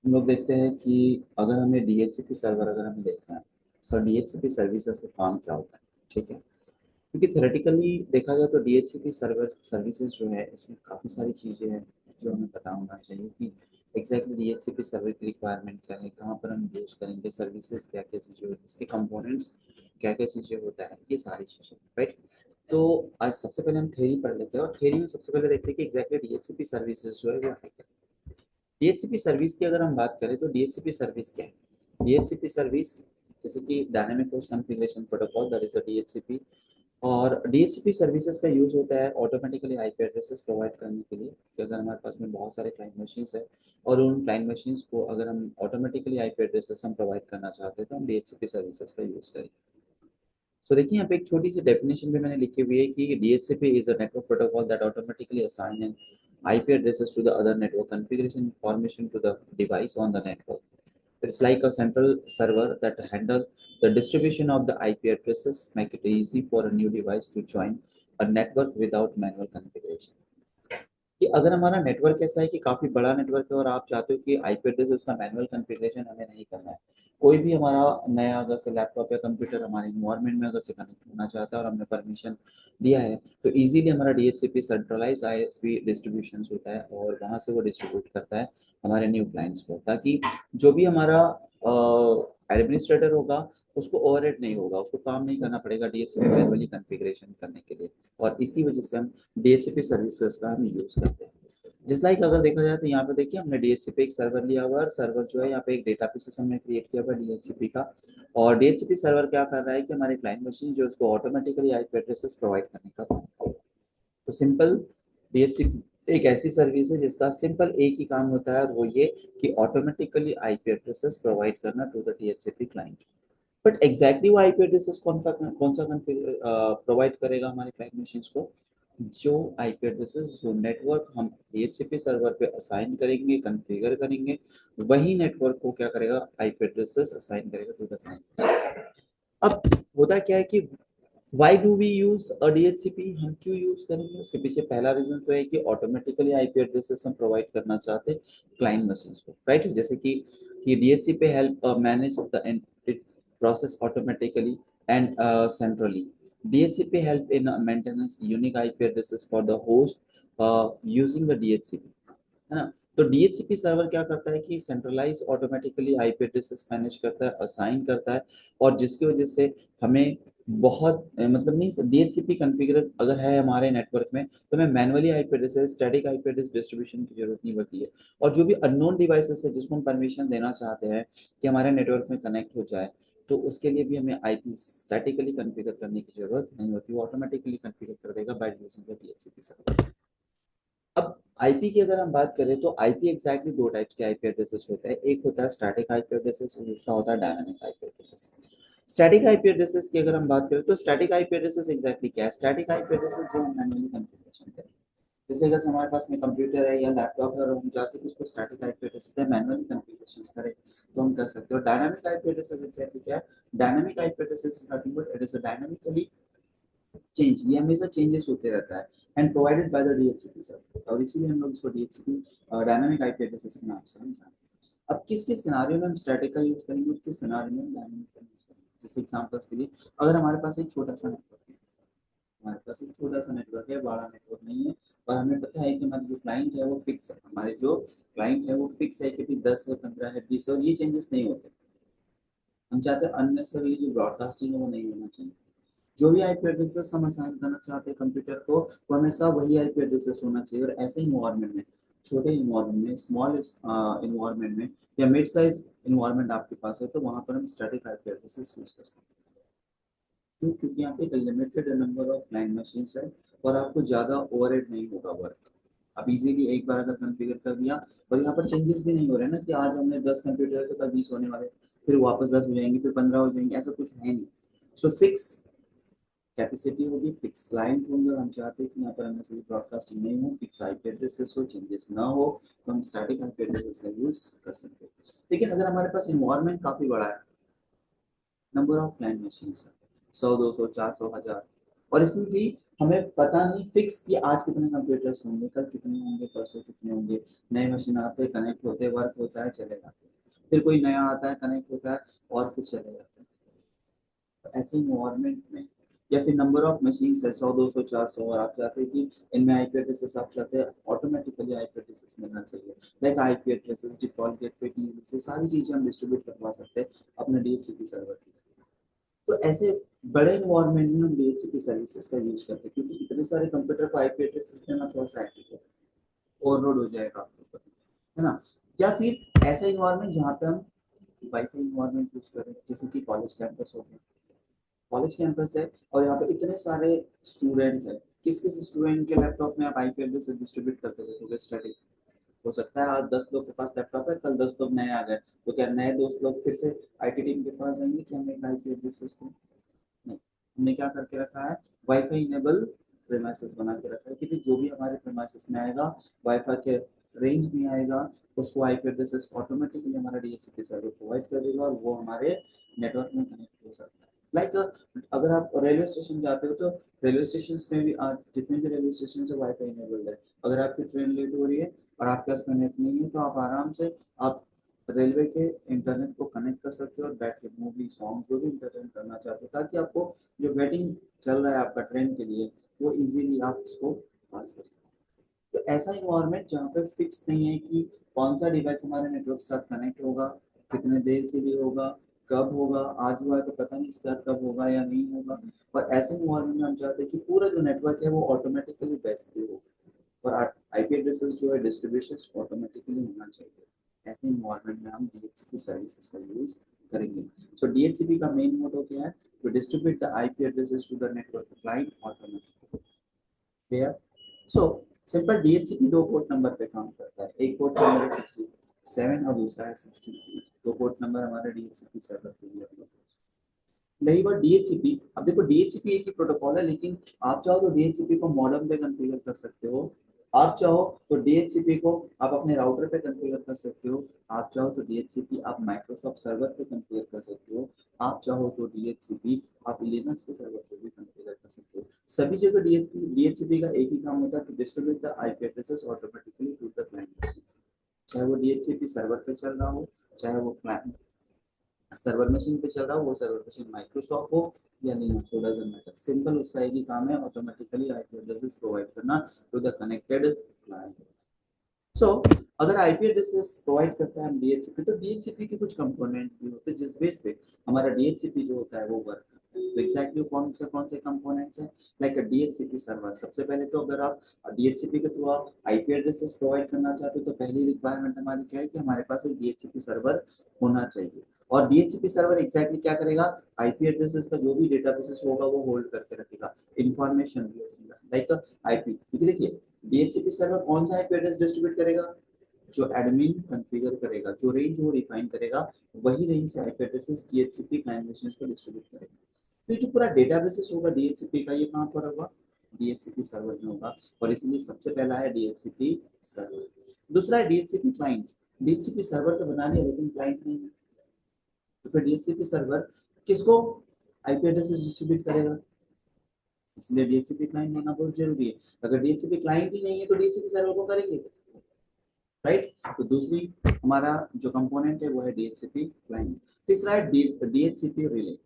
हम लोग देखते हैं कि अगर हमें डीएचसीपी सर्वर अगर हमें देखना है, सर डीएचसीपी सर्विसेज का काम क्या होता है, ठीक है। क्योंकि थेरेटिकली देखा जाए तो डीएचसीपी सर्वर सर्विसेज जो है इसमें काफ़ी सारी चीज़ें हैं जो हमें पता होना चाहिए कि एग्जैक्टली डीएचसीपी सर्वर की रिक्वायरमेंट क्या है, कहाँ पर हम यूज़ करेंगे, सर्विसेज क्या क्या चीज़ें होती है, इसके कंपोनेंट्स क्या क्या चीज़ें होता है, ये सारी चीज़ें, राइट। तो आज सबसे पहले हम थ्योरी पढ़ लेते हैं और थ्योरी में सबसे पहले देखते हैं कि एग्जैक्टली डीएचसीपी सर्विसेज जो है वो है क्या। डीएचसीपी सर्विस की अगर हम बात करें तो डीएचसीपी सर्विस क्या है। डीएचसीपी सर्विस जैसे कि dynamic host configuration protocol, that is a DHCP. और डीएचसीपी सर्विसेज का यूज होता है ऑटोमेटिकली आईपी एड्रेसेस प्रोवाइड करने के लिए कि अगर हमारे पास में बहुत सारे क्लाइंट मशीन्स है और उन क्लाइंट मशीन्स को अगर हम ऑटोमेटिकली आईपी एड्रेसेस हम प्रोवाइड करना चाहते हैं तो हम डीएचसीपी सर्विसेज का यूज करेंगे। तो देखिए यहाँ पे एक छोटी सी डेफिनेशन भी मैंने लिखी हुई है कि DHCP is a network protocol that automatically assign an IP addresses to the other network configuration information to the device on the network. It's like a central server that handles the distribution of the IP addresses, make it easy for a new device to join a network without manual configuration. कि अगर हमारा network ऐसा है कि काफ़ी बड़ा network है और आप चाहते हो कि आईपी एड्रेस का मैनुअल कॉन्फ़िगरेशन हमें नहीं करना है, कोई भी हमारा नया अगर से लैपटॉप या कंप्यूटर हमारे इन्वायरमेंट में अगर से कनेक्ट होना चाहता है और हमने परमिशन दिया है तो इजीली हमारा डीएचसीपी सेंट्रलाइज आईएसपी डिस्ट्रीब्यूशन होता है और वहाँ से वो डिस्ट्रीब्यूट करता है हमारे न्यू क्लाइंट्स को, ताकि जो भी हमारा एडमिनिस्ट्रेटर होगा उसको ओवरहेड नहीं होगा, उसको काम नहीं करना पड़ेगा डीएचसीपी मैनुअली कॉन्फ़िगरेशन करने के लिए। और इसी वजह से हम डीएचसीपी सर्विसेज का हम यूज करते हैं। जिस लाइक अगर देखा जाए तो यहाँ पे देखिए हमने डीएचसीपी एक सर्वर लिया हुआ है और सर्वर जो है यहाँ पे एक डेटा पीसेस हमने क्रिएट किया हुआ है डीएचसीपी का। और डीएचसीपी सर्वर क्या कर रहा है कि हमारे क्लाइंट मशीन जो उसको ऑटोमेटिकली आईपी एड्रेसेस प्रोवाइड करने का काम कर रहा है। तो सिंपल डीएचसीपी एक ऐसी सर्विस है जिसका सिंपल एक ही काम होता है और वो ये कि ऑटोमेटिकली आईपी एड्रेसेस प्रोवाइड करना to the DHCP client. But exactly वो आईपी एड्रेसेस कौन सा प्रोवाइड करेगा हमारे क्लाइंट मशीन्स को, जो आईपी एड्रेसेस जो नेटवर्क हम डीएचसीपी सर्वर पे असाइन करेंगे कॉन्फ़िगर करेंगे वही नेटवर्क को क्या करेगा आईपी एड्रेसेस असाइन करेगा टू द क्लाइंट। अब होता क्या है कि why do we use a DHCP, हम क्यों यूज करेंगे, उसके पीछे पहला रीजन तो है कि ऑटोमेटिकली आईपी एड्रेसेस हम प्रोवाइड करना चाहते हैं क्लाइंट मशीन्स को, राइट। जैसे कि DHCP help manage the process automatically and centrally. DHCP help in maintenance unique IP addresses for the host using the DHCP, है ना। तो डीएचसीपी सर्वर क्या करता है कि centralise automatically IP addresses manage करता है, असाइन करता है और जिसकी वजह से हमें बहुत मतलब मीन्स डीएचसीपी कॉन्फ़िगर अगर है हमारे नेटवर्क में तो हमें manually IP addresses static IP address distribution की जरूरत नहीं पड़ती है। और जो भी अननोन डिवाइसेस है जिसको हम परमिशन देना चाहते हैं कि हमारे नेटवर्क में कनेक्ट हो जाए तो उसके लिए भी हमें आईपी स्टैटिकली कॉन्फ़िगर करने की जरूरत नहीं होती, वो ऑटोमेटिकली कॉन्फ़िगर कर देगा by using the DHCP server. अब आईपी की अगर हम बात करें तो आईपी एग्जैक्टली दो टाइप्स के आईपी एड्रेसेस होते हैं, एक होता है स्टैटिक आईपी एड्रेसेस और दूसरा होता है dynamic IP addresses. Static IP addresses की अगर हम बात करें तो स्टैटिक आईपी एड्रेसेस एग्जैक्टली क्या है, स्टैटिक आईपी एड्रेसेस जो हम मैन्युअली कॉन्फ़िगरेशन करें। जैसे अगर हमारे पास में कंप्यूटर है या लैपटॉप है और हम चाहते हैं कि उसको स्टैटिक आईपी एड्रेस से मैन्युअली कॉन्फ़िगरेशन करें तो हम कर सकते हो। डायनामिक आईपी एड्रेसेस एग्जैक्टली क्या है, dynamic IP addresses is nothing but it is a dynamically change, ये हमेशा चेंजेस होते रहता है and provided by the DHCP server और इसीलिए हम लोग इसको डीएचसीपी डायनामिक आईपी एड्रेसेस के नाम से हम जानते हैं। अब किस किस सिनेरियो में हम स्टैटिक का यूज करेंगे और किस सिनेरियो में हम डायनामिक का यूज करेंगे। जैसे एग्जांपल्स के लिए अगर हमारे पास एक छोटा सा नेटवर्क है, हमारे पास एक छोटा सा नेटवर्क है, बड़ा नेटवर्क नहीं है और हमें पता है कि हमारे जो क्लाइंट है वो फिक्स है, हमारे जो क्लाइंट है वो फिक्स है कि 10 है 15 है 20 है और ये चेंजेस नहीं होते। हम चाहते हैं अननेसेसरी जो ब्रॉडकास्टिंग है वो नहीं होना चाहिए। जो भी आईपी एड्रेसेस हम असाइन करना चाहते हैं कंप्यूटर को वो हमेशा वही आईपी एड्रेसेस होना चाहिए। और ऐसे इन्वायरमेंट में, छोटे इन्वायरमेंट में, स्मॉल इन्वायरमेंट में या मिड साइज इन्वायरमेंट आपके पास है तो वहां पर हम स्टैटिक आईपी एड्रेसेस यूज कर सकते हैं। क्यों? क्योंकि यहाँ पे एक limited number of client machines है और आपको ज़्यादा ओवरहेड नहीं होगा वर्क। आप इजीली एक बार अगर कॉन्फ़िगर कर दिया और यहाँ पर चेंजेस भी नहीं हो रहे ना कि आज हमने 10 कंप्यूटर तो कल 20 होने वाले, फिर वापस 10 हो जाएंगे फिर 15 हो जाएंगे, ऐसा कुछ है नहीं। सो फिक्स कैपेसिटी होगी, फिक्स क्लाइंट होंगे और हम चाहते हैं कि यहाँ पर हमें सभी ब्रॉडकास्टिंग नहीं हो, फिक्स आईपी एड्रेसेस हो, चेंजेस ना हो तो हम स्टैटिक आईपी एड्रेसेस का यूज कर सकते हैं। लेकिन अगर हमारे पास इन्वायरमेंट काफी बड़ा है, नंबर ऑफ क्लाइंट मशीन है 100 200 400 1000 और इसमें भी हमें पता नहीं फिक्स कि आज कितने कंप्यूटर्स होंगे, कल कितने होंगे, परसों कितने होंगे। नए मशीन आते हैं, कनेक्ट होते हैं, वर्क होता है, चले जाते हैं, फिर कोई नया आता है, कनेक्ट होता है और फिर चले जाते हैं। तो ऐसे इन्वायरमेंट में या फिर नंबर ऑफ मशीन है 100 200 400 और आप चाहते हैं कि इनमें आईपी एड्रेसेस आप चाहते हैं ऑटोमेटिकली आईपी एड्रेसेस मिलना चाहिए, like IP addresses, default gateway की, से सारी चीजें हम डिस्ट्रीब्यूट करवा सकते हैं अपने डीएचसीपी सर्वर की। तो ऐसे बड़े इन्वायरमेंट में हम डीएचसीपी सर्विसेज का यूज करते हैं, क्योंकि इतने सारे कंप्यूटर को आईपी एड्रेसेस देना थोड़ा सा एक्टिव है, ओवरलोड हो जाएगा आपके ऊपर, है ना। या फिर ऐसा इन्वायरमेंट जहाँ पे हम वाईफाई इन्वायरमेंट यूज करें, जैसे कि कॉलेज कैंपस हो गया, कॉलेज कैंपस है और यहाँ पे इतने सारे स्टूडेंट है, किस किस स्टूडेंट के लैपटॉप में आप आईपी एड्रेस डिस्ट्रीब्यूट करते देखोगे स्टडी। हो सकता है आज 10 लोग के पास लैपटॉप है, कल 10 लोग नए आ गए, तो क्या नए दोस्त लोग फिर से आईटी टीम के पास जाएंगे कि हमें एक आईपी एड्रेस को, नहीं, हमने क्या करके रखा है, वाईफाई इनेबल प्रेमाइसेस बना के रखा है कि जो भी हमारे प्रेमाइसेस में आएगा वाईफाई के रेंज में आएगा, उसको आईपी एड्रेसेस ऑटोमेटिकली हमारा डीएचसीपी सर्वर प्रोवाइड कर देगा और वो हमारे नेटवर्क में कनेक्ट हो सकता है। लाइक अगर आप रेलवे स्टेशन जाते हो तो रेलवे स्टेशन में भी आज जितने भी रेलवे स्टेशन है वाईफाई इनेबल्ड है। अगर आपकी ट्रेन लेट हो रही है और आपके पास कनेक्ट नहीं है तो आप आराम से आप रेलवे के इंटरनेट को कनेक्ट कर सकते हो और बैठ के मूवी सॉन्ग जो भी इंटरटेन करना चाहते हो, ताकि आपको जो वेटिंग चल रहा है आपका ट्रेन के लिए वो इजीली आप उसको पास कर सकते हो। तो ऐसा इन्वायरमेंट जहाँ पे फिक्स नहीं है कि कौन सा डिवाइस हमारे नेटवर्क के साथ कनेक्ट होगा, कितने देर के लिए होगा, कब होगा, आज हुआ है तो पता नहीं इसके बाद कब होगा या नहीं होगा। और ऐसे इन्वायरमेंट में हम चाहते हैं कि पूरा जो नेटवर्क है वो ऑटोमेटिकली बेस्ट पे हो और आईपी एड्रेसेस जो है डिस्ट्रीब्यूशन ऑटोमेटिकली होना चाहिए। ऐसे इन्वायरमेंट में हम डीएचसीपी सर्विसेज का यूज करेंगे। सो डीएचसीपी का मेन मोटो क्या है, to distribute the IP addresses to the network client automatically. Clear. So simple DHCP दो पोर्ट नंबर पे काम करता है, एक पोर्ट नंबर है 67 और दूसरा है 68। दो पोर्ट नंबर हमारे डीएचसीपी सर्वर के लिए। रही बात डीएचसीपी, अब देखो डीएचसीपी एक ही प्रोटोकॉल है, लेकिन आप चाहो तो डीएचसीपी को मॉडेम पे कॉन्फ़िगर कर सकते हो, आप चाहो तो डीएचसीपी को आप अपने राउटर पे कॉन्फ़िगर कर सकते हो, आप चाहो तो डीएचसीपी आप माइक्रोसॉफ्ट सर्वर पे कॉन्फ़िगर कर सकते हो, आप चाहो तो डीएचसीपी आप लिनक्स के सर्वर पे भी कॉन्फ़िगर कर सकते हो। सभी जगह डीएचसीपी का एक ही काम होता है, to distribute the IP addresses automatically to the client, चाहे वो डीएचसीपी सर्वर पे चल रहा हो, चाहे वो क्लाइंट सर्वर मशीन पे चल रहा हो, वो सर्वर मशीन माइक्रोसॉफ्ट हो या लिनक्स हो, डजंट मैटर, सिंपल उसका एक ही काम है, ऑटोमेटिकली आईपी एड्रेसेस प्रोवाइड करना टू द कनेक्टेड क्लाइंट। सो अगर आईपी एड्रेसेस प्रोवाइड करता है हम डीएचसीपी, तो डीएचसीपी के कुछ कंपोनेंट्स भी होते हैं जिस बेस पे हमारा डीएचसीपी जो होता है वो वर्क करता है। तो एग्जैक्टली कौन से कंपोनेंट्स हैं, लाइक डीएचसीपी सर्वर। सबसे पहले तो अगर आप डीएचसीपी के थ्रू आप आईपी एड्रेसेस प्रोवाइड करना चाहते हो तो पहली रिक्वायरमेंट हमारी क्या है कि हमारे पास एक डीएचसीपी सर्वर होना चाहिए। और डीएचसीपी सर्वर एग्जैक्टली क्या करेगा, आईपी एड्रेसेस का जो भी डेटाबेसेस होगा वो होल्ड करके रखेगा, इंफॉर्मेशन भी रखेगा, लाइक आईपी। क्योंकि देखिए डीएचसीपी सर्वर कौन सा आईपी एड्रेस डिस्ट्रीब्यूट करेगा, जो एडमिन कॉन्फ़िगर करेगा, जो रेंज वो डिफाइन करेगा, वही रेंज से IP addresses DHCP client machine को डिस्ट्रीब्यूट करेगा। तो ये जो पूरा डेटाबेसेस होगा डीएचसीपी का, ये कहाँ पर होगा, डीएचसीपी सर्वर में होगा, और इसलिए सबसे पहला है डीएचसीपी सर्वर। दूसरा है डीएचसीपी क्लाइंट। डीएचसीपी सर्वर तो बना लिया लेकिन क्लाइंट नहीं है, तो फिर डीएचसीपी सर्वर किसको आईपी एड्रेसेस डिस्ट्रीब्यूट करेगा, इसलिए डीएचसीपी क्लाइंट होना बहुत जरूरी है। अगर डीएचसीपी क्लाइंट ही नहीं है तो डीएचसीपी सर्वर को करेंगे, राइट। तो दूसरी हमारा जो कंपोनेंट है वो है डीएचसीपी क्लाइंट। तीसरा है DHCP relay.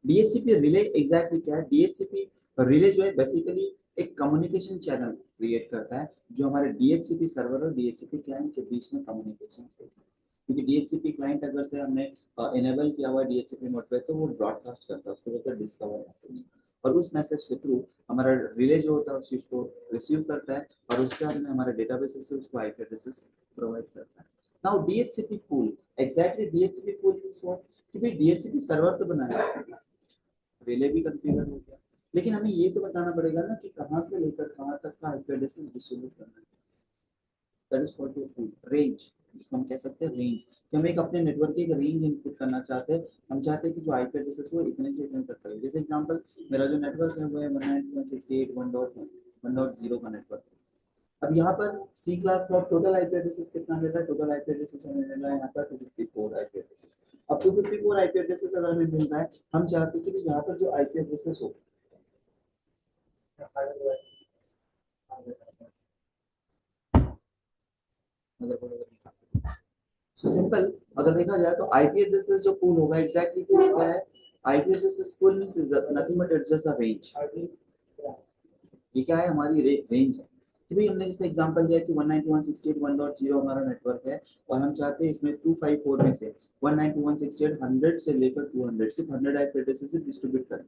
DHCP relay exactly क्या है, डीएचसीपी रिले जो है बेसिकली एक कम्युनिकेशन चैनल क्रिएट करता है जो हमारे डीएचसीपी सर्वर और डीएचसीपी क्लाइंट के बीच में कम्युनिकेशन होता है। क्योंकि डीएचसीपी क्लाइंट अगर से हमने इनेबल किया हुआ डीएचसीपी मोड पे तो वो ब्रॉडकास्ट करता है, उसको बोलते हैं डिस्कवर मैसेज, और उस मैसेज के थ्रू हमारा रिले जो होता है उस चीज को रिसीव करता है और उसके बाद में हमारे डेटाबेसेस से उसको आईपी एड्रेसेस प्रोवाइड करता है। Now DHCP pool, exactly DHCP pool means what, कि भाई डीएचसीपी सर्वर तो बनाया है, रिले भी कॉन्फ़िगर हो गया, लेकिन हमें ये तो बताना पड़ेगा ना कि कहाँ से लेकर कहाँ तक का आईपी एड्रेसेस डिस्ट्रीब्यूट करना है। दैट इज कॉल्ड रेंज, जिसको हम कह सकते हैं रेंज, कि हम एक अपने नेटवर्क की एक रेंज इनपुट करना चाहते हैं। हम चाहते हैं कि जो आईपी एड्रेसेस वो इतने से इतने तक का, जैसे एग्जांपल मेरा जो नेटवर्क है वो है 192.168.1.1.0 का नेटवर्क। अब यहाँ पर सी क्लास का टोटल आईपी एड्रेसेस कितना मिल रहा है, टोटल आईपी एड्रेसेस हमें मिल रहा है यहाँ पर 254 आईपी एड्रेसेस। अब 254 आईपी एड्रेसेस अगर हमें मिल रहा है, हम चाहते हैं कि यहाँ पर जो आईपी एड्रेसेस हो सो सिंपल, अगर देखा जाए तो आईपी एड्रेसेस जो पूल होगा एग्जैक्टली पूल क्या है, IP addresses pool means is nothing but it's just a range. ये क्या है, हमारी रेंज है कि भाई हमने जैसे एग्जांपल दिया कि 192.168.1.0 हमारा नेटवर्क है और हम चाहते हैं इसमें 254 में से 192.168 100 से लेकर 200 सिर्फ 100 आईपी एड्रेसेस से डिस्ट्रीब्यूट करें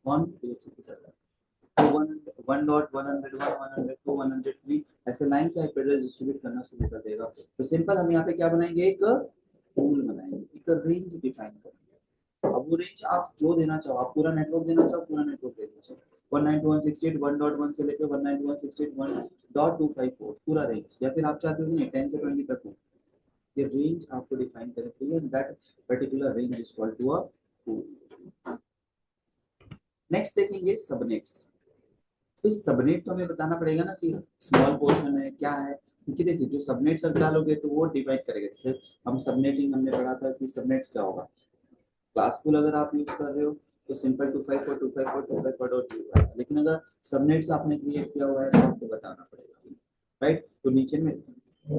ऑन डीएचसीपी सर्वर। तो 1.101 102 ऐसे लाइन से आईपी एड्रेस डिस्ट्रीब्यूट करना शुरू कर देगा। तो सिंपल हम यहाँ पे क्या बनाएंगे, एक पूल बनाएंगे, एक रेंज डिफाइन करेंगे। अब वो रेंज आप जो देना चाहो, आप पूरा नेटवर्क देना चाहो पूरा नेटवर्क दे दीजिए, 192.168.1.1 से लेकर 192.168.1.254 पूरा रेंज, या फिर आप चाहते हो कि नहीं 10 से 20 तक हो, ये रेंज आपको डिफाइन करनी चाहिए and that particular range is equal to a pool. Next देखेंगे सबनेट्स। तो इस सबनेट तो हमें बताना पड़ेगा ना कि स्मॉल पोर्शन है क्या है, क्योंकि देखिए जो सबनेट सर्च डालोगे तो वो डिवाइड करेगा। जैसे हम सबनेटिंग हमने पढ़ा था कि सबनेट्स क्या होगा, क्लासफुल अगर आप यूज कर रहे हो तो सिंपल 254 लेकिन अगर सबनेट्स आपने क्रिएट किया हुआ है तो आपको बताना पड़ेगा, राइट। तो नीचे में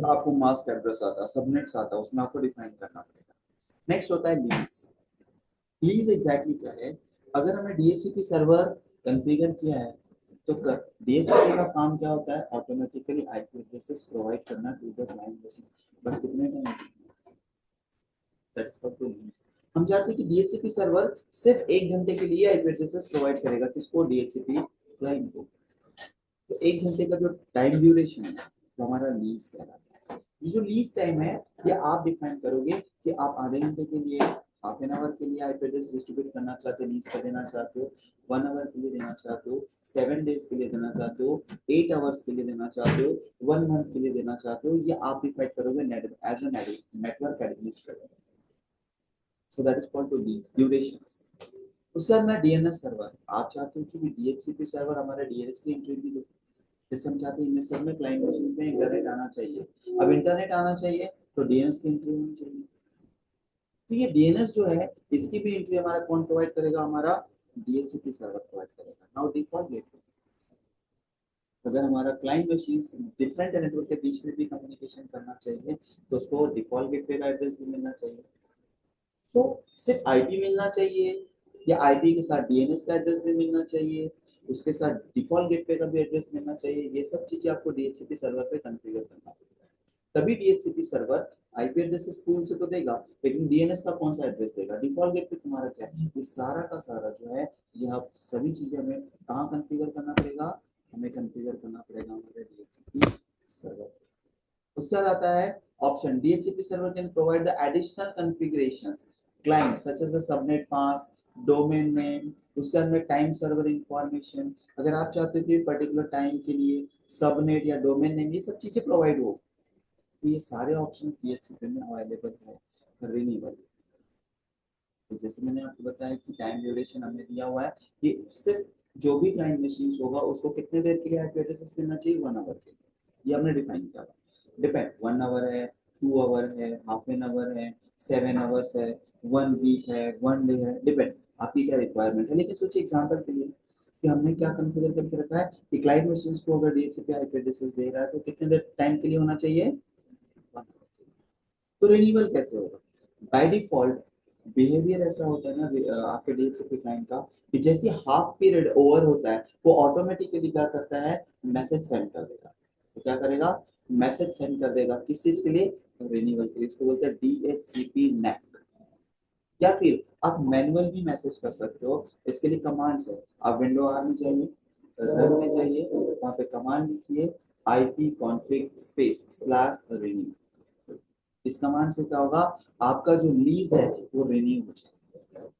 आपको मास्क एड्रेस आता है, सबनेट्स आता है, उसमें आपको डिफाइन करना पड़ेगा। नेक्स्ट होता है लीज। लीज एग्जैक्टली क्या है, अगर हमें डीएचसीपी सर्वर कॉन्फ़िगर किया है तो डीएचसीपी का काम क्या होता है, ऑटोमेटिकली आईपी एड्रेसेस प्रोवाइड करना to the client machine, but कितने time, that is for to lease. हम चाहते हैं कि डीएचसीपी सर्वर सिर्फ 1 घंटे के लिए आईपी एड्रेसेस प्रोवाइड करेगा, किसको, डीएचसीपी क्लाइंट को। तो 1 घंटे का जो टाइम ड्यूरेशन है वो हमारा लीज कहलाता है। ये जो लीज टाइम है ये आप डिफाइन करोगे कि आप आधे घंटे के लिए, हाफ एन आवर के लिए आईपी एड्रेस डिस्ट्रीब्यूट करना चाहते हो, लीज का देना चाहते हो, 1 आवर के लिए देना चाहते हो, 7 डेज के लिए देना चाहते हो, 8 आवर्स के लिए देना चाहते हो, 1 मंथ के लिए देना चाहते हो, ये आप डिफाइन करोगे as a network administrator. So that is called to lease duration. उसके बाद में डीएनएस सर्वर, आप चाहते हो कि डीएचसीपी सर्वर हमारे डीएनएस की एंट्री भी दे, जैसे हम चाहते हैं इनमें सब में क्लाइंट मशीन में इंटरनेट आना चाहिए। अब इंटरनेट आना चाहिए तो डीएनएस की एंट्री होनी चाहिए। तो ये डीएनएस जो है इसकी भी एंट्री हमारा कौन प्रोवाइड करेगा, हमारा डीएचसीपी सर्वर प्रोवाइड करेगा। नाउ डिफॉल्ट गेटवे, अगर हमारा क्लाइंट मशीन डिफरेंट नेटवर्क के बीच में भी कम्युनिकेशन करना चाहिए तो उसको डिफॉल्ट गेटवे का एड्रेस भी मिलना चाहिए। सो सिर्फ आईपी मिलना चाहिए या आईपी के साथ डीएनएस का एड्रेस भी मिलना चाहिए, उसके साथ डिफॉल्ट गेटवे का भी एड्रेस मिलना चाहिए, ये सब चीजें आपको डीएचसीपी सर्वर पे कॉन्फ़िगर करना पड़ेगा। तभी DHCP server IP addresses pool से तो देगा, लेकिन डीएनएस का कौन सा एड्रेस देगा, डिफॉल्ट गेटवे तुम्हारा क्या है, ये सारा का सारा जो है ये आप सभी चीजें हमें कहाँ कॉन्फ़िगर करना पड़ेगा, हमें कॉन्फ़िगर करना पड़ेगा हमारे डीएचसीपी सर्वर। उसके बाद आता है option, DHCP server can provide the additional configurations client such as the subnet pass, domain name, उसके बाद में टाइम सर्वर इंफॉर्मेशन, अगर आप चाहते हो कि पर्टिकुलर टाइम के लिए सबनेट या डोमेन नेम ये सब चीजें प्रोवाइड हो, तो ये सारे ऑप्शन डीएचसीपी में अवेलेबल है रिन्यूएबल। तो जैसे मैंने आपको बताया कि टाइम ड्यूरेशन हमने दिया हुआ है कि सिर्फ जो भी क्लाइंट मशीन होगा उसको कितने देर के लिए आईपी एड्रेस मिलना चाहिए, 1 आवर के लिए, ये हमने डिफाइन किया। डिपेंड 1 आवर है, 2 आवर है, हाफ एन आवर है, 7 आवर्स है, 1 वीक है, 1 डे है, डिपेंड आपकी क्या रिक्वायरमेंट है। लेकिन सोचिए एग्जांपल के लिए कि हमने क्या कॉन्फ़िगर करके रखा है कि क्लाइंट मशीन को अगर डीएचसीपी आईपी एड्रेसेस दे रहा है तो कितने देर टाइम के लिए होना चाहिए, 1 आवर। तो रिन्यूअल कैसे होगा, बाय डिफॉल्ट बिहेवियर ऐसा होता है ना आपके डीएचसीपी क्लाइंट का कि जैसे हाफ पीरियड ओवर होता है वो ऑटोमेटिकली क्या करता है, मैसेज सेंड कर देगा। तो क्या करेगा, मैसेज सेंड कर देगा, किस चीज के लिए, रिन्यूअल के लिए, इसको बोलते हैं डीएचसीपी नेक। या फिर आप मैनुअल भी मैसेज कर सकते हो, इसके लिए कमांड्स है, आप विंडो आर में जाइए, रन में जाइए, वहां पे कमांड लिखिए IP config space slash renew. इस कमांड से क्या होगा, आपका जो लीज है वो रिन्यू हो जाएगा,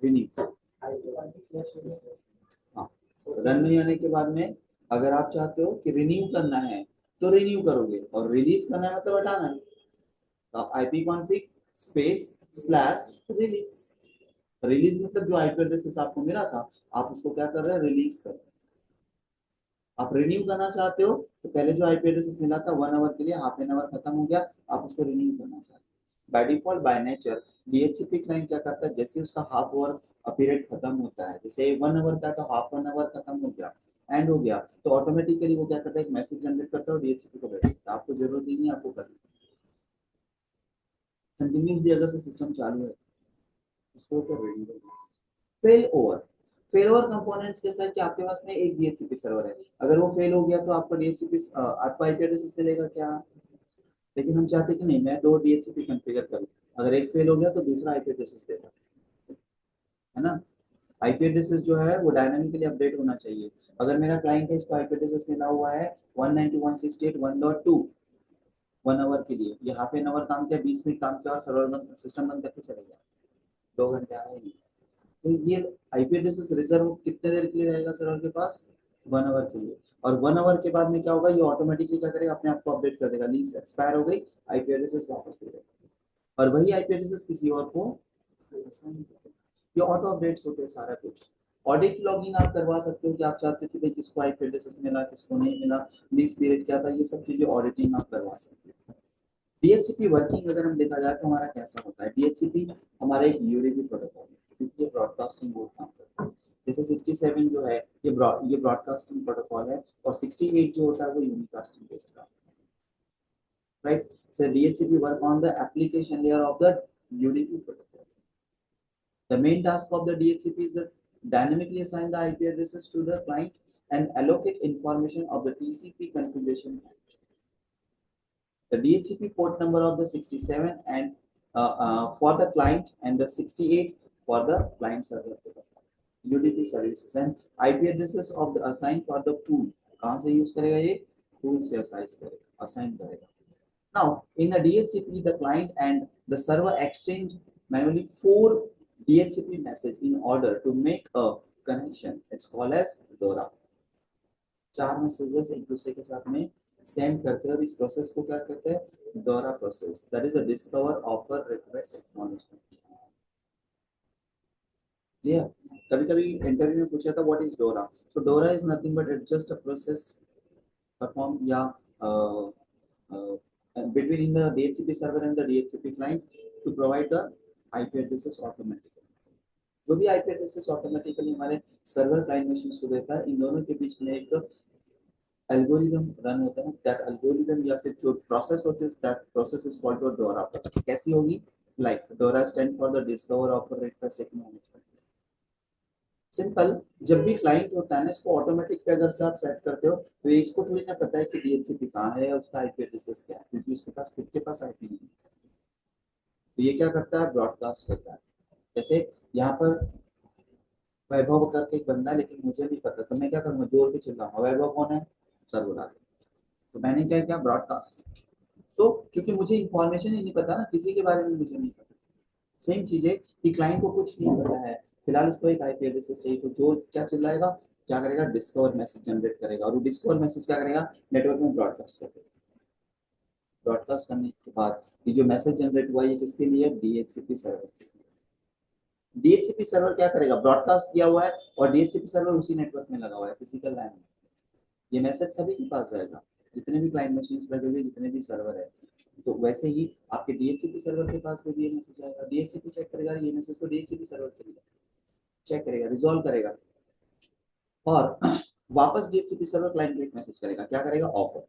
रिन्यू। हाँ, रन में आने के बाद में अगर आप चाहते हो कि रिन्यू करना है तो रिन्यू करोगे, और रिलीज करना है मतलब हटाना है तो आप IP config space slash release. Release मतलब जो आईपी एड्रेस आपको मिला था आप उसको क्या कर रहे हैं, रिलीज कर रहे हैं। आप रिन्यू करना चाहते हो तो पहले जो आईपी एड्रेस मिला था 1 आवर के लिए, हाफ एन आवर खत्म हो गया, आप उसको रिन्यू करना चाहते हो। By default by nature DHCP client क्या करता है, जैसे उसका हाफ आवर पीरियड खत्म होता है, जैसे 1 आवर का तो हाफ 1 आवर खत्म हो गया, एंड हो गया, तो ऑटोमेटिकली वो क्या करता है, एक मैसेज जनरेट करता है और डीएचसीपी को भेज देता है। आपको जरूरत ही नहीं आपको करनी, कंटिन्यूसली अगर से सिस्टम चालू है उसको तो ready fail over. Fail over components के साथ कि आपके पास में एक डीएचसीपी सर्वर है, अगर वो फेल हो गया तो आपका डीएचसीपी आपका आईपी एड्रेस मिलेगा क्या? लेकिन हम चाहते कि नहीं, मैं 2 डीएचसीपी कॉन्फ़िगर करूं, अगर एक फेल हो गया तो दूसरा आईपी एड्रेस देगा, है ना। आईपी एड्रेसेस जो है वो डायनामिकली अपडेट होना चाहिए। अगर मेरा क्लाइंट है, इसको आईपी एड्रेस मिला हुआ है 192.168.1.2, 1 आवर के लिए, ये हाफ एन आवर काम किया, 20 मिनट काम किया और सर्वर बंद, सिस्टम बंद करके चले गया, 2 घंटे आए नहीं, तो ये आईपी एड्रेस रिजर्व कितने देर के लिए रहेगा सर्वर के पास? 1 आवर के लिए। और 1 आवर के बाद में क्या होगा, ये ऑटोमेटिकली क्या करेगा, अपने आप को अपडेट कर देगा, लीज एक्सपायर हो गई, आईपी एड्रेस वापस दे देगा, और वही आईपी एड्रेस किसी और को असाइन कर देगा। ये ऑटो अपडेट्स होते हैं सारा कुछ। ऑडिट लॉगिन आप करवा सकते हो कि आप चाहते हो कि भाई किसको आईपी एड्रेस मिला, किसको नहीं मिला, लीज पीरियड क्या था, ये सब चीजें ऑडिटिंग आप करवा सकते हो। डीएचसीपी वर्किंग अगर हम देखा जाए तो हमारा कैसा होता है, डीएचसीपी हमारा एक यूडीपी प्रोटोकॉल है, क्योंकि ये ब्रॉडकास्टिंग बोर्ड काम करता है। जैसे 67 जो है ये ब्रॉडकास्टिंग प्रोटोकॉल है, और 68 जो होता है वो यूनिकास्टिंग बेस्ड का, right. So DHCP work on the application layer of the UDP protocol. The main task of the DHCP is to dynamically assign the IP addresses to the client and allocate information of the TCP configuration. The DHCP port number of the 67 and for the client, and the 68 for the client server UDP services, and IP addresses of the assigned for the pool. कहाँ से use करेगा ये? Pool से assign करेगा. Now, in a DHCP, the client and the server exchange manually 4 DHCP message in order to make a connection. It's called as DORA. 4 messages एक दूसरे के साथ में सेंड करते हैं, और इस प्रोसेस को क्या कहते हैं? DORA process. That is a discover, offer, request, acknowledgement. Yeah. कभी-कभी इंटरव्यू में पूछा था what is DORA. So DORA is nothing but it's just a process perform या between the DHCP server and the DHCP client to provide the IP addresses automatically. जो भी IP addresses automatically हमारे server client machines को देता है, इन दोनों के बीच में एक एल्गोरिदम रन होता है, दैट एल्गोरिदम या फिर जो प्रोसेस होती है, दैट प्रोसेस इज कॉल्ड डोरा प्रोसेस। कैसी होगी? लाइक डोरा stand for the discover, offer, request, acknowledgement. Simple, जब भी क्लाइंट होता है ना, इसको ऑटोमेटिक पे अगर से आप सेट करते हो तो इसको थोड़ी ना पता है कि डीएचसीपी कहाँ है, उसका आईपी एड्रेस क्या है, क्योंकि उसके पास खुद के पास आईपी नहीं है। तो ये क्या करता है? ब्रॉडकास्ट करता है। जैसे यहाँ पर वैभव करके एक बंदा, लेकिन मुझे नहीं पता, तो मैं क्या करूँगा? जोर के चिल्लाऊंगा, वैभव कौन है? सर बुला दे। तो मैंने क्या किया? ब्रॉडकास्ट। सो क्योंकि मुझे इंफॉर्मेशन ही नहीं पता ना, किसी के बारे में मुझे नहीं पता। सेम चीज है कि क्लाइंट को कुछ नहीं पता है, फिलहाल उसको एक आईपी एड्रेस चाहिए, तो जो क्या चिल्लाएगा, क्या करेगा? डिस्कवर मैसेज जनरेट करेगा, और वो डिस्कवर मैसेज क्या करेगा? नेटवर्क में ब्रॉडकास्ट कर देगा। ब्रॉडकास्ट करने के बाद ये जो मैसेज जनरेट हुआ, ये किसके लिए? DHCP server. डीएचसीपी सर्वर क्या करेगा? ब्रॉडकास्ट किया हुआ है, और डीएचसीपी सर्वर उसी नेटवर्क में लगा हुआ है, फिजिकल लाइन में। ये मैसेज सभी के पास जाएगा, जितने भी क्लाइंट मशीन्स लगे हुए, जितने भी सर्वर है। तो वैसे ही आपके डीएचसीपी सर्वर के पास भी ये मैसेज आएगा, डीएचसीपी चेक करेगा, ये मैसेज तो डीएचसीपी सर्वर करेगा, चेक करेगा, रिजॉल्व करेगा, और वापस डीएचसीपी सर्वर क्लाइंट को एक मैसेज करेगा, क्या करेगा? ऑफर।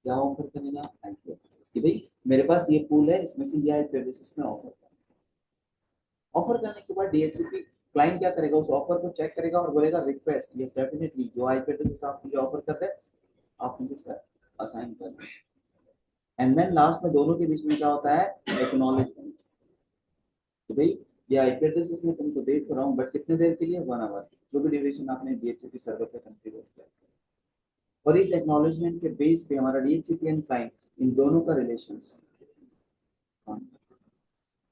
क्या ऑफर करेगा? आईपी एड्रेस कि भाई मेरे पास ये पूल है, इसमें से ये आईपी एड्रेस में ऑफर। ऑफर करने के बाद डीएचसीपी क्लाइंट क्या करेगा? उस ऑफर को चेक करेगा और बोलेगा रिक्वेस्ट, यस डेफिनेटली जो आईपी एड्रेस आप मुझे ऑफर कर रहे हैं, आप मुझे असाइन कर दें। एंड देन लास्ट में दोनों के बीच में क्या होता है? एक्नॉलेजमेंट कि भाई ये आईपी एड्रेस मैं तुमको दे तो रहा हूँ, बट कितने देर के लिए? 1 आवर, जो भी ड्यूरेशन आपने डीएचसीपी सर्वर पे कॉन्फ़िगर किया। और इस एक्नॉलेजमेंट के बेस पे हमारा डीएचसीपी एंड क्लाइंट, इन दोनों का रिलेशंस,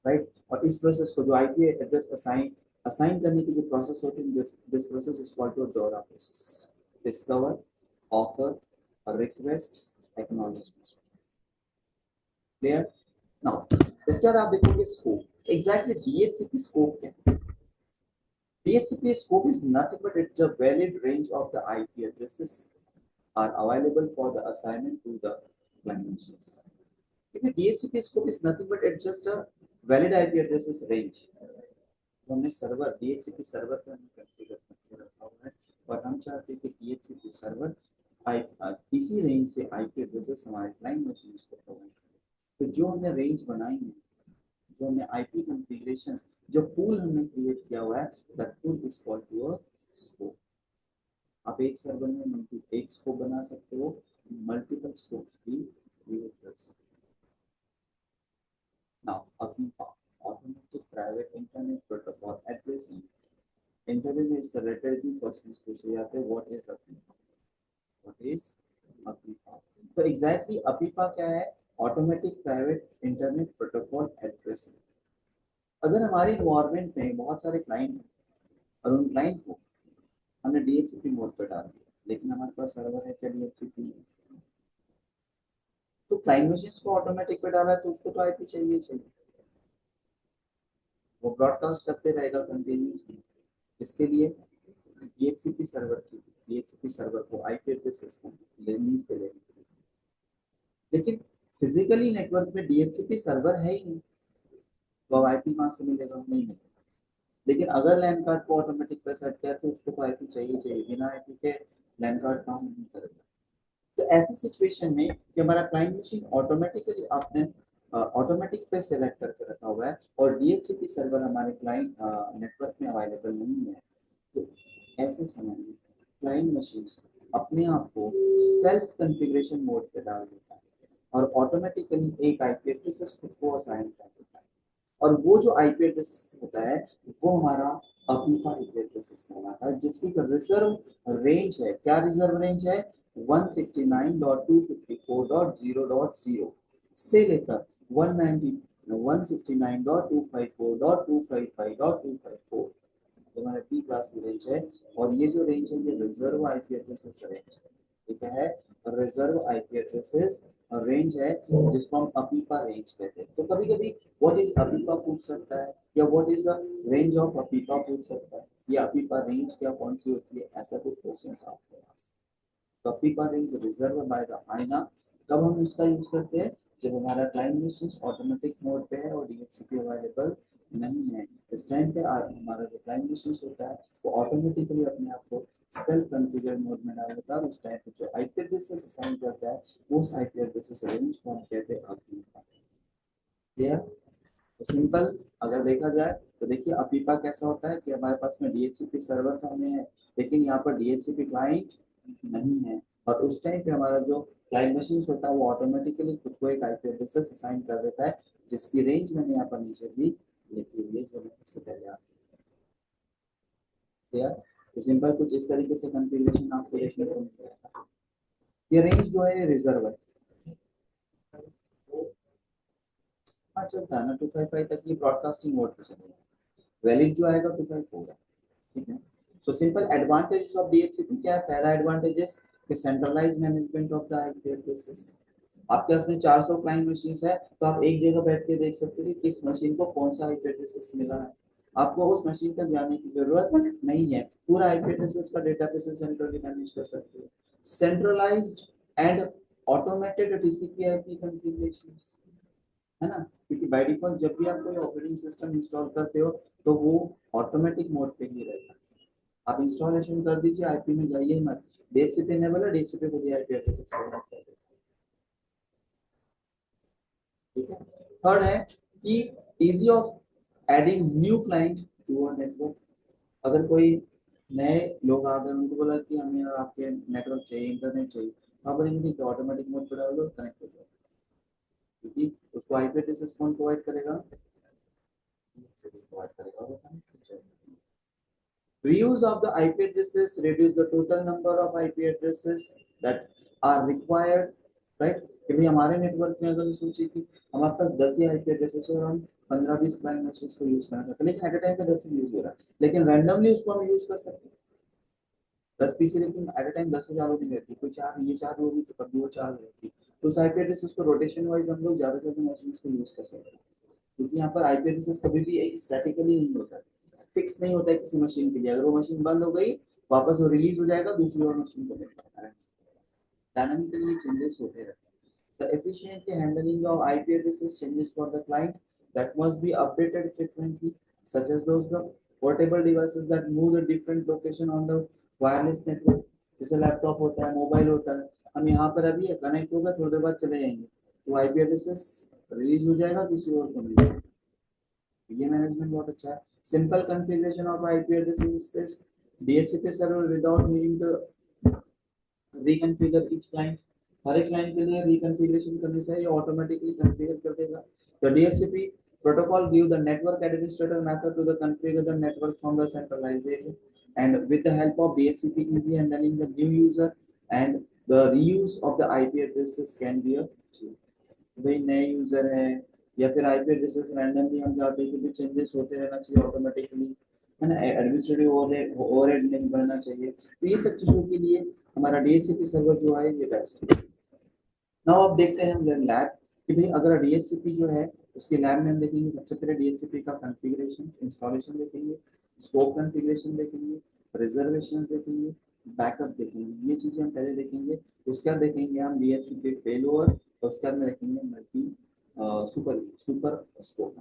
राइट। और इस प्रोसेस को जो आईपी एड्रेस असाइन करने की जो प्रोसेस होती है, this process is called to DORA process. Discover, offer, request, acknowledgement. Clear? Now इसके बाद आप देखोगे स्कोप। एग्जैक्टली डीएचसीपी स्कोप क्या है? DHCP scope is nothing but it's a valid range of the IP addresses are available for the assignment to the client machines. If the DHCP scope is nothing but it's just a valid IP addresses range तो हमने server DHCP server पे हमने configure करके रखा हुआ है और हम चाहते हैं कि DHCP सर्वर इसी रेंज से आईपी एड्रेसेस हमारे क्लाइंट मशीन को प्रोवाइड करें। तो जो हमने रेंज बनाई है, जो हमने आईपी कॉन्फ़िगरेशन, जो पूल हमने क्रिएट किया हुआ है, that pool is called to a scope. आप एक सर्वर में एक स्कोप बना सकते हो, मल्टीपल स्कोप्स भी क्रिएट कर सकते हो। Now APIPA, automatic private internet protocol addressing. Interview में इस रिलेटेड भी क्वेश्चंस पूछे जाते हैं, what is APIPA, what is APIPA। तो एग्जैक्टली APIPA क्या है? Automatic private internet protocol addressing. अगर हमारे इन्वायरमेंट में बहुत सारे क्लाइंट हैं और उन क्लाइंट को हमने DHCP मोड पर डाल दिया, लेकिन हमारे पास सर्वर है क्या DHCP है, तो क्लाइंट मशीन को ऑटोमेटिक पे डाला है तो उसको तो आईपी चाहिए चाहिए, वो ब्रॉडकास्ट करते रहेगा कंटिन्यूसली। इसके लिए DHCP सर्वर की DHCP सर्वर को आईपी एड्रेस सिस्टम लीज पे लेने के लिए, लेकिन फिजिकली नेटवर्क में DHCP सर्वर है ही नहीं, तो अब आईपी कहाँ से मिलेगा? नहीं मिलेगा। लेकिन अगर लैन कार्ड को ऑटोमेटिक पे सेट किया तो उसको तो आईपी चाहिए चाहिए, बिना आईपी के लैन कार्ड काम नहीं करेगा। तो ऐसी सिचुएशन में कि हमारा क्लाइंट मशीन ऑटोमेटिकली आपने ऑटोमेटिक पे सेलेक्ट करके रखा हुआ है और DHCP सर्वर हमारे क्लाइंट नेटवर्क में अवेलेबल नहीं है, तो ऐसे समय में क्लाइंट मशीन अपने आप को सेल्फ कॉन्फ़िगरेशन मोड पे डाल देता है और ऑटोमेटिकली एक आईपी एड्रेस खुद को असाइन कर देता है। और वो जो आईपी एड्रेस होता है वो हमारा APIPA आईपी एड्रेस कहलाता है, जिसकी रिजर्व रेंज है, क्या रिजर्व रेंज है? 169.254.0.0 से लेकर 169.254.255.254 हमारा पी क्लास की रेंज है। और ये जो रेंज है ये रिजर्व आईपी एड्रेसेस रेंज है, ठीक है, रिजर्व आईपी एड्रेसेस रेंज है, जिसको हम APIPA रेंज कहते हैं। तो कभी कभी व्हाट इज APIPA पूछ सकता है या what is the range of APIPA पूछ सकता है, या APIPA रेंज क्या कौन सी होती है, ऐसा कुछ क्वेश्चन आपके पास। तो APIPA range reserve by the आईना। कब हम इसका यूज करते हैं? जब हमारा क्लाइंट मशीन ऑटोमेटिक मोड पे है और DHCP अवेलेबल नहीं है। इस टाइम पे हमारा जो क्लाइंट मशीन होता है वो ऑटोमेटिकली अपने आप को सेल्फ कॉन्फ़िगर मोड में डाल देता है। उस टाइम पे जो आईपी एड्रेस से असाइन करता है उस आईपी एड्रेस से रेंज को हम कहते हैं APIPA। क्लियर? तो सिंपल अगर देखा जाए तो देखिए APIPA कैसा होता है कि हमारे पास में DHCP सर्वर तो हमें है, लेकिन यहाँ पर DHCP क्लाइंट नहीं है और उस टाइम पे हमारा जो क्लाइंट मशीन होता है वो ऑटोमेटिकली खुद को एक आईपी एड्रेस असाइन कर देता है, जिसकी रेंज मैंने यहाँ पर नीचे भी लिखी हुई है जो मैं इससे पहले आपको। क्लियर? तो सिंपल कुछ इस तरीके से कॉन्फ़िगरेशन आपको देखने को मिलेगा। ये रेंज जो है रिजर्व है, हाँ चलता है ना 255 तक ये ब्रॉडकास्टिंग मोड पे चलेगा, वैलिड जो आएगा 254 है, ठीक है। So simple advantages of DHCP क्या है? पहला एडवांटेजेस कि centralise management of the IP addresses. आपके पास में 400 क्लाइंट मशीन्स है तो आप एक जगह बैठ के देख सकते हो कि किस मशीन को कौन सा आईपी एड्रेस मिला है, आपको उस मशीन तक जाने की जरूरत नहीं है, पूरा आईपी एड्रेसेस का डेटाबेस सेंट्रली मैनेज कर सकते हो। Centralised and automated TCP IP configurations, है ना, क्योंकि बाय डिफॉल्ट जब भी आप कोई ऑपरेटिंग सिस्टम इंस्टॉल करते हो तो वो ऑटोमेटिक मोड पे ही रहता है। आप इंस्टॉलेशन कर दीजिए, आईपी में जाइए मत, DHCP इनेबल है, DHCP को दिया आईपी एड्रेस प्रोवाइड कर देता है, ठीक है। थर्ड है कि easy of adding new client to a network. अगर कोई नए लोग अगर उनको बोला कि हमें आपके नेटवर्क चाहिए, इंटरनेट चाहिए, तो आप बोलेंगे कि ऑटोमेटिक मोड पर डाल दो, कनेक्ट हो जाए, क्योंकि उसको आईपी एड्रेस कौन प्रोवाइड करेगा? प्रोवाइड करेगा, वो कनेक्ट हो जाएगा। Reuse of the IP addresses reduce the total number of IP addresses that are required, right? कि भाई हमारे नेटवर्क में अगर सोचिए कि हमारे पास 10 ही IP एड्रेसेस और हम 15-20 क्लाइंट मशीन्स को यूज करना चाहते हैं, लेकिन एट अ टाइम पे 10 ही यूज हो रहा है, लेकिन रैंडमली उसको हम यूज कर सकते हैं 10 पीसी, लेकिन एट अ टाइम 10 से ज्यादा नहीं रहती, कोई चार ये चार होगी तो कभी वो चार रहती, तो उस IP एड्रेसेस को रोटेशन वाइज हम लोग ज्यादा से ज्यादा मशीन्स को यूज कर सकते हैं, क्योंकि यहाँ पर आईपी एड्रेस कभी भी एक स्टैटिकली नहीं होता है, फिक्स नहीं होता है किसी मशीन के लिए। अगर वो मशीन बंद हो गई वापस वो रिलीज हो जाएगा, दूसरी और मशीन को मिलता है, डायनामिकली चेंजेस होते रहते हैं। The efficiently handling of IP addresses changes for the client that must be updated frequently. such as those the portable devices that move the different location on the wireless network. जैसे laptop होता है, mobile होता है, हम यहाँ पर अभी connect होगा, थोड़ी देर बाद चले जाएंगे, तो आईपी एड्रेसेस रिलीज हो जाएगा, किसी और को मिल जाएगा। ये मैनेजमेंट बहुत अच्छा है। Simple configuration of IP addresses space, DHCP server without needing to reconfigure each client. हर एक क्लाइंट के लिए रिकॉन्फ़िगरेशन करने से ये ऑटोमेटिकली कॉन्फ़िगर कर देगा। The DHCP protocol give the network administrator method to the configure the network from the centralized area, and with the help of DHCP easy handling the new user and the reuse of the IP addresses can be achieved। भाई नए user है या फिर IP addresses randomly हम चाहते हैं कि भी चेंजेस होते रहना चाहिए ऑटोमेटिकली, है ना, एडमिनिस्ट्रेटिव ओवरहेड नहीं बढ़ना चाहिए, तो ये सब चीजों के लिए हमारा डीएचसीपी सर्वर जो है ये बेस्ट है। नाउ अब देखते हैं हम लैब कि भाई अगर डीएचसीपी जो है उसके लैब में हम देखेंगे, सबसे पहले डीएचसीपी का कॉन्फ़िगरेशन इंस्टॉलेशन देखेंगे, स्कोप कॉन्फ़िगरेशन देखेंगे, रिजर्वेशंस देखेंगे, बैकअप देखेंगे, ये चीजें हम पहले देखेंगे। उसके बाद देखेंगे हम डीएचसीपी फेलओवर, और उसके बाद में देखेंगे मल्टी सुपर सुपर स्कोप।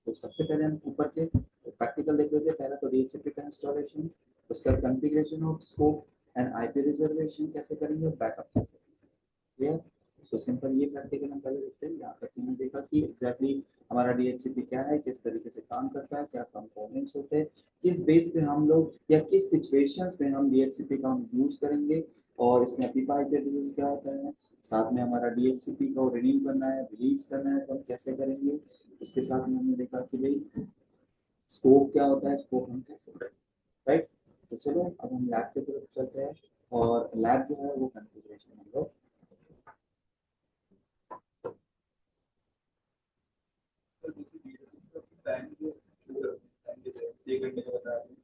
तो सबसे पहले हम ऊपर के प्रैक्टिकल देख लेते हैं। पहला तो डीएचसीपी का इंस्टॉलेशन, उसका configuration of scope and IP reservation कैसे करेंगे, बैकअप कैसे करेंगे। सो सिंपल ये प्रैक्टिकल हम पहले देखते हैं। यहाँ तक हमने देखा कि एग्जैक्टली हमारा डीएचसीपी क्या है, किस तरीके से काम करता है, क्या कंपोनेंट्स होते हैं, किस बेस पे हम लोग या किस सिचुएशंस में हम डीएचसीपी का हम यूज करेंगे, और इसमें एपीआई एड्रेसेस क्या होता है, साथ में हमारा डीएचसीपी को रिन्यू करना है, रिलीज करना है तो हम कैसे करेंगे। उसके साथ में हमने देखा कि भाई स्कोप क्या होता है, स्कोप हम कैसे करेंगे, राइट। तो चलो अब हम लैब की तरफ चलते हैं, और लैब जो है वो कॉन्फ़िगरेशन हम लोग टाइम जो 6 घंटे का बता रहे हैं।